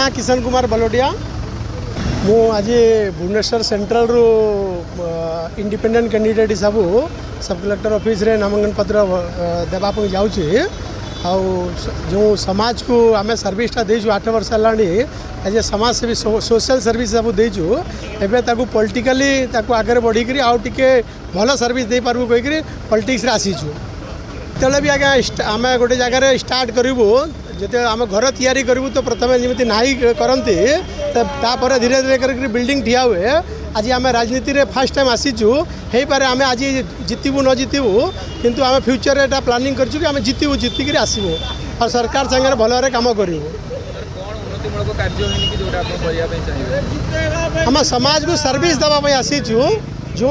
ना किशन कुमार बलोडिया मु आज भुवनेश्वर सेंट्रल रू इंडिपेंडेंट कैंडिडेट हिसाब सब कलेक्टर ऑफिस रे नामांकन पत्र देवाई जाऊँगी जो समाज को आम सर्विसटा देचु 8 वर्ष है एज ए समाज सेवी सोशल सर्विस सब देचु एवं पॉलिटिकली आगे बढ़ी आउ टे भल सर्विस दे पार्बू कहीकि पॉलिटिक्स रे आसीचु तेल भी आज्ञा आम गोटे जगार स्टार्ट करूँ जो आम घर तैयारी करूँ तो प्रथम जमी नाई करती तापर धीरे धीरे कर बिल्डिंग ठिया हुए आज आम राजनीति रे फर्स्ट टाइम आसीचु हो पारे आम आज जितबू न जितबू किंतु आम फ्यूचर एटा प्लानिंग करचु कि आम जितबू जितिक आसबू और सरकार संगे भल काम करूँ आम समाज को सर्विस देवाई आसीचु जो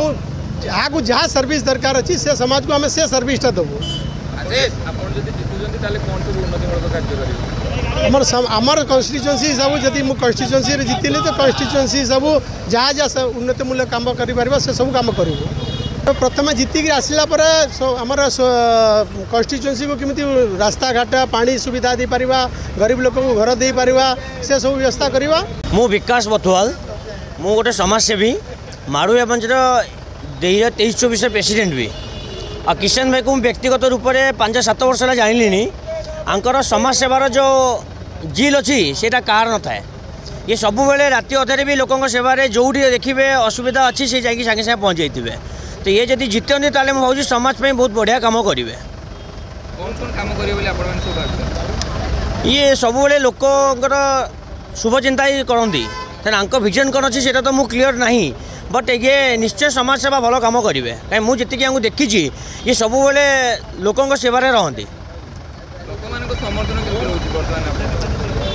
जहाँ जहाँ सर्विस दरकार अच्छी से समाज को आम से सर्विसटा देवु आमर कन्स्टिट्यूएंसी सब जदि मु कन्स्टिट्यूएंसी रे जितली तो कन्स्टिट्यूएंसी सब जहाँ जहाँ उन्नतिमूलक काम कर सब कम करूँ तो प्रथम जितिक आसला आमर कन्स्टिट्यूएंसी को किमिति रास्ता घाट पानी सुविधा दे पारिबा गरीब लोक को घर दे पारिबा से सब व्यवस्था करवा मु विकास बथुआल मु गोटे समाजसेवी मारुया पंचर 2023-24 प्रेसिडेंट भी और किशन भाई को व्यक्तिगत रूप से 5-7 वर्ष है जानी आंकर समाज सेवार जो जिल अच्छी से कार न था ये सब बेले राति अधे भी लोकों सेवार जो देखिए असुविधा अच्छी से जाकि सागे सागे पहुँच जाइए तो ये जब जितनी ताले मैं भावी समाज में बहुत बढ़िया कम करेंगे ये सब बेले लोकर शुभ चिंता ही करती तेना विजन कौन अच्छी से तो मुझे क्लीयर नहीं बट ये निश्चय समाज सेवा भल कम करेंगे कहीं मुझे जी देखी ये सब बेले लोकों सेवार रहती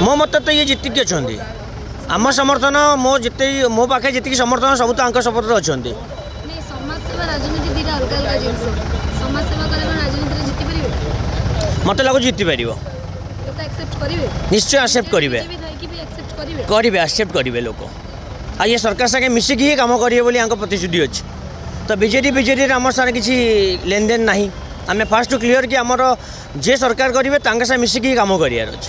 मो मत तो ये जीतिक अच्छा आम समर्थन मो पाखे जी समर्थन सब तो सपोर्ट अच्छा मत लगुच जीति पार निश्चय एक्सेप्ट करेंगे एक्सेप्ट करेंगे लोक आ ये सरकार सागे मिसिक ही कम करेंगे प्रतिश्रुति अच्छी तो बीजेडी आम सारे किसी लेन देन ना आम फास्ट क्लीयर कि आमर जे सरकार करेंगे मिसिक ही कम करार अच्छे।